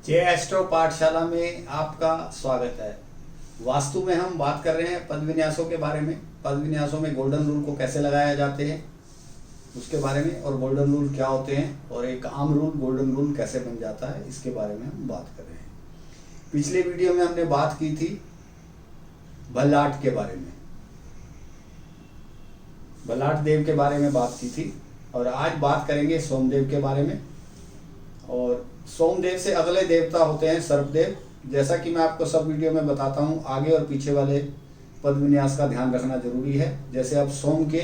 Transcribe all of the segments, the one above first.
जय एस्ट्रो पाठशाला में आपका स्वागत है। वास्तु में हम बात कर रहे हैं पद विन्यासों के बारे में। पद विन्यासों में गोल्डन रूल को कैसे लगाया जाते हैं उसके बारे में, और गोल्डन रूल क्या होते हैं और एक आम रूल गोल्डन रूल कैसे बन जाता है इसके बारे में हम बात कर रहे हैं। पिछले वीडियो में हमने बात की थी बल्लाट के बारे में, बल्लाट देव के बारे में बात की थी, और आज बात करेंगे सोमदेव के बारे में। और सोमदेव से अगले देवता होते हैं सर्पदेव। जैसा कि मैं आपको सब वीडियो में बताता हूँ, आगे और पीछे वाले पद विन्यास का ध्यान रखना जरूरी है। जैसे अब सोम के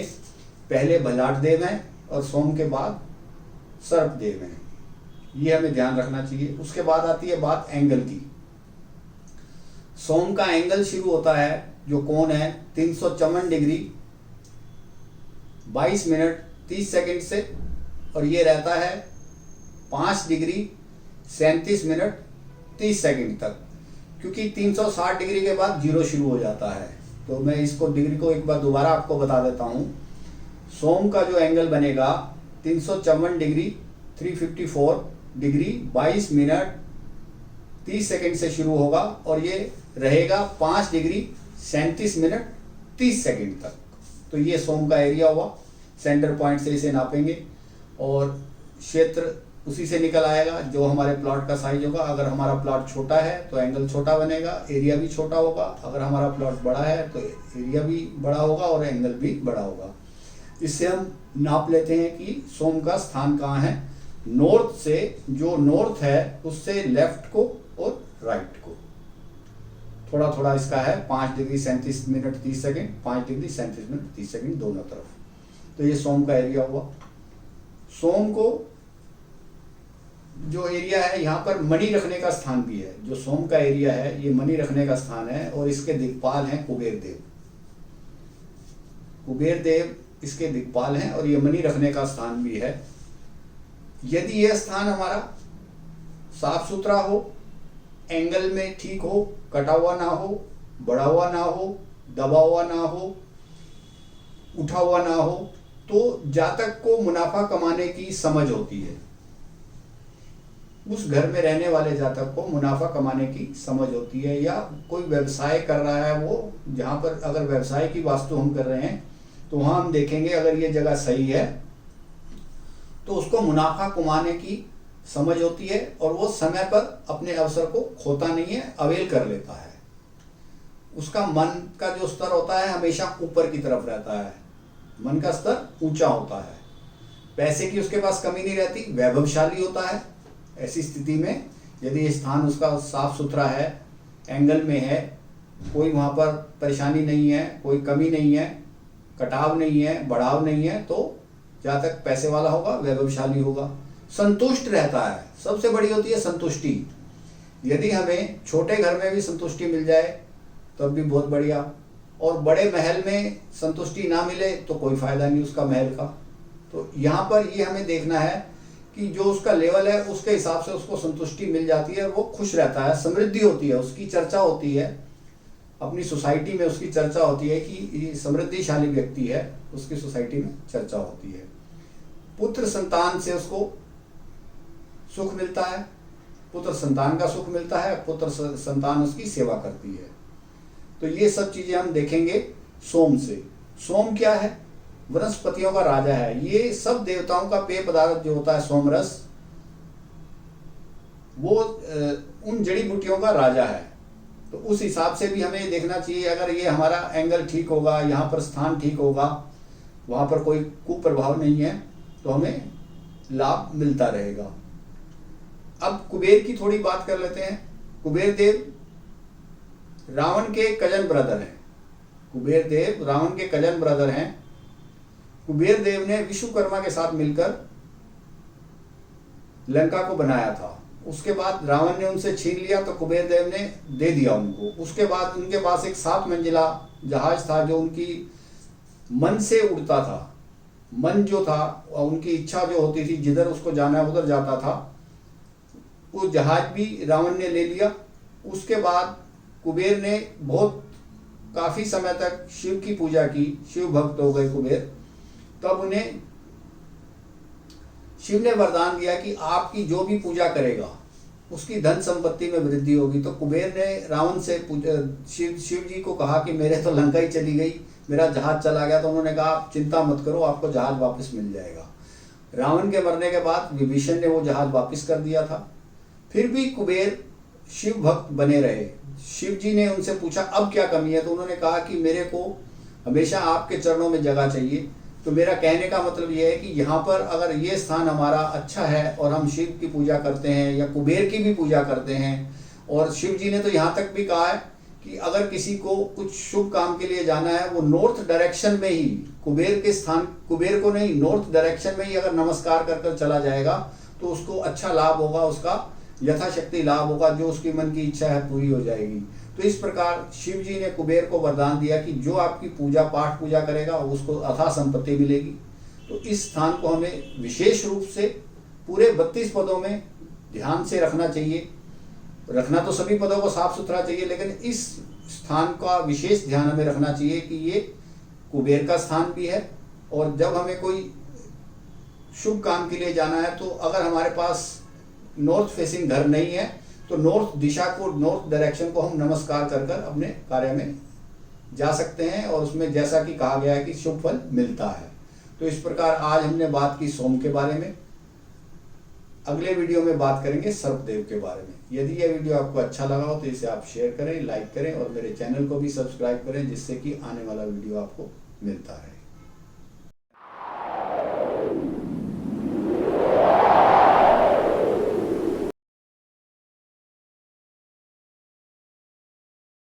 पहले बल्लाट देव हैं और सोम के बाद सर्पदेव हैं, ये हमें ध्यान रखना चाहिए। उसके बाद आती है बात एंगल की। सोम का एंगल शुरू होता है, जो कोण है 354 डिग्री 22 मिनट 30 सेकंड से, और ये रहता है 5 डिग्री 37 मिनट 30 सेकंड तक, क्योंकि 360 डिग्री के बाद जीरो शुरू हो जाता है। तो मैं इसको डिग्री को एक बार दोबारा आपको बता देता हूँ। सोम का जो एंगल बनेगा 354 डिग्री 354 डिग्री 22 मिनट 30 सेकंड से शुरू होगा, और ये रहेगा 5 डिग्री 37 मिनट 30 सेकंड तक। तो ये सोम का एरिया हुआ। सेंटर पॉइंट से इसे नापेंगे और क्षेत्र उसी से निकल आएगा जो हमारे प्लॉट का साइज होगा। अगर हमारा प्लॉट छोटा है तो एंगल छोटा बनेगा, एरिया भी छोटा होगा। अगर हमारा प्लॉट बड़ा है तो एरिया भी बड़ा होगा और एंगल भी बड़ा होगा। इससे हम नाप लेते हैं कि सोम का स्थान कहाँ है। नॉर्थ से, जो नॉर्थ है उससे लेफ्ट को और राइट को थोड़ा थोड़ा इसका है 5 degree 37 minute 30 second, 5 degree 37 minute 30 second दोनों तरफ। तो ये सोम का एरिया हुआ। सोम को जो एरिया है, यहाँ पर मणि रखने का स्थान भी है। जो सोम का एरिया है ये मणि रखने का स्थान है, और इसके दिक्पाल हैं कुबेर देव। कुबेर देव इसके दिक्पाल हैं और ये मणि रखने का स्थान भी है। यदि यह स्थान हमारा साफ सुथरा हो, एंगल में ठीक हो, कटा हुआ ना हो, बढ़ा हुआ ना हो, दबा हुआ ना हो, उठा हुआ ना हो, तो जातक को मुनाफा कमाने की समझ होती है। उस घर में रहने वाले जातक को मुनाफा कमाने की समझ होती है, या कोई व्यवसाय कर रहा है वो, जहाँ पर अगर व्यवसाय की वास्तु हम कर रहे हैं तो वहाँ हम देखेंगे अगर ये जगह सही है तो उसको मुनाफा कमाने की समझ होती है, और वो समय पर अपने अवसर को खोता नहीं है, अवेल कर लेता है। उसका मन का जो स्तर होता है हमेशा ऊपर की तरफ रहता है, मन का स्तर ऊंचा होता है, पैसे की उसके पास कमी नहीं रहती, वैभवशाली होता है। ऐसी स्थिति में यदि स्थान उसका साफ सुथरा है, एंगल में है, कोई वहाँ पर परेशानी नहीं है, कोई कमी नहीं है, कटाव नहीं है, बढ़ाव नहीं है, तो जहाँ तक पैसे वाला होगा, वैभवशाली होगा, संतुष्ट रहता है। सबसे बड़ी होती है संतुष्टि। यदि हमें छोटे घर में भी संतुष्टि मिल जाए तब भी बहुत बढ़िया, और बड़े महल में संतुष्टि ना मिले तो कोई फायदा नहीं उसका महल का। तो यहाँ पर ये हमें देखना है कि जो उसका लेवल है उसके हिसाब से उसको संतुष्टि मिल जाती है, वो खुश रहता है, समृद्धि होती है, उसकी चर्चा होती है, अपनी सोसाइटी में उसकी चर्चा होती है कि ये समृद्धिशाली व्यक्ति है, उसकी सोसाइटी में चर्चा होती है। पुत्र संतान से उसको सुख मिलता है, पुत्र संतान का सुख मिलता है, पुत्र संतान उसकी सेवा करती है। तो ये सब चीजें हम देखेंगे सोम से। सोम क्या है? वनस्पतियों का राजा है। ये सब देवताओं का पेय पदार्थ जो होता है सोमरस, वो उन जड़ी बूटियों का राजा है। तो उस हिसाब से भी हमें देखना चाहिए, अगर ये हमारा एंगल ठीक होगा, यहाँ पर स्थान ठीक होगा, वहाँ पर कोई कुप्रभाव नहीं है, तो हमें लाभ मिलता रहेगा। अब कुबेर की थोड़ी बात कर लेते हैं। कुबेर देव रावण के कजन ब्रदर हैं। कुबेर देव रावण के कजन ब्रदर हैं। कुबेर देव ने विश्वकर्मा के साथ मिलकर लंका को बनाया था। उसके बाद रावण ने उनसे छीन लिया तो कुबेर देव ने दे दिया उनको। उसके बाद उनके पास एक 7 मंजिला जहाज था जो उनकी मन से उड़ता था। मन जो था, उनकी इच्छा जो होती थी, जिधर उसको जाना है उधर जाता था। वो जहाज भी रावण ने ले लिया। उसके बाद कुबेर ने काफी समय तक शिव की पूजा की, शिव भक्त हो गए कुबेर। तब उन्हें शिव ने वरदान दिया कि आपकी जो भी पूजा करेगा उसकी धन संपत्ति में वृद्धि होगी। तो कुबेर ने रावण से शिव जी को कहा कि मेरे तो लंका ही चली गई, मेरा जहाज चला गया। तो उन्होंने कहा आप चिंता मत करो, आपको जहाज वापस मिल जाएगा। रावण के मरने के बाद विभीषण ने वो जहाज वापस कर दिया था। फिर भी कुबेर शिव भक्त बने रहे। शिव जी ने उनसे पूछा अब क्या कमी है, तो उन्होंने कहा कि मेरे को हमेशा आपके चरणों में जगह चाहिए। तो मेरा कहने का मतलब यह है कि यहाँ पर अगर ये स्थान हमारा अच्छा है और हम शिव की पूजा करते हैं या कुबेर की भी पूजा करते हैं, और शिव जी ने तो यहाँ तक भी कहा है कि अगर किसी को कुछ शुभ काम के लिए जाना है, वो नॉर्थ डायरेक्शन में ही कुबेर के स्थान, कुबेर को नहीं, नॉर्थ डायरेक्शन में ही अगर नमस्कार कर कर चला जाएगा तो उसको अच्छा लाभ होगा, उसका यथाशक्ति लाभ होगा, जो उसकी मन की इच्छा है पूरी हो जाएगी। तो इस प्रकार शिव जी ने कुबेर को वरदान दिया कि जो आपकी पूजा पाठ पूजा करेगा उसको अथाह संपत्ति मिलेगी। तो इस स्थान को हमें विशेष रूप से पूरे 32 पदों में ध्यान से रखना चाहिए। रखना तो सभी पदों को साफ सुथरा चाहिए, लेकिन इस स्थान का विशेष ध्यान हमें रखना चाहिए कि ये कुबेर का स्थान भी है। और जब हमें कोई शुभ काम के लिए जाना है, तो अगर हमारे पास नॉर्थ फेसिंग घर नहीं है तो नॉर्थ दिशा को, नॉर्थ डायरेक्शन को हम नमस्कार कर कर अपने कार्य में जा सकते हैं, और उसमें जैसा कि कहा गया है कि शुभ फल मिलता है। तो इस प्रकार आज हमने बात की सोम के बारे में। अगले वीडियो में बात करेंगे सर्पदेव के बारे में। यदि यह वीडियो आपको अच्छा लगा हो तो इसे आप शेयर करें, लाइक करें और मेरे चैनल को भी सब्सक्राइब करें, जिससे कि आने वाला वीडियो आपको मिलता रहे।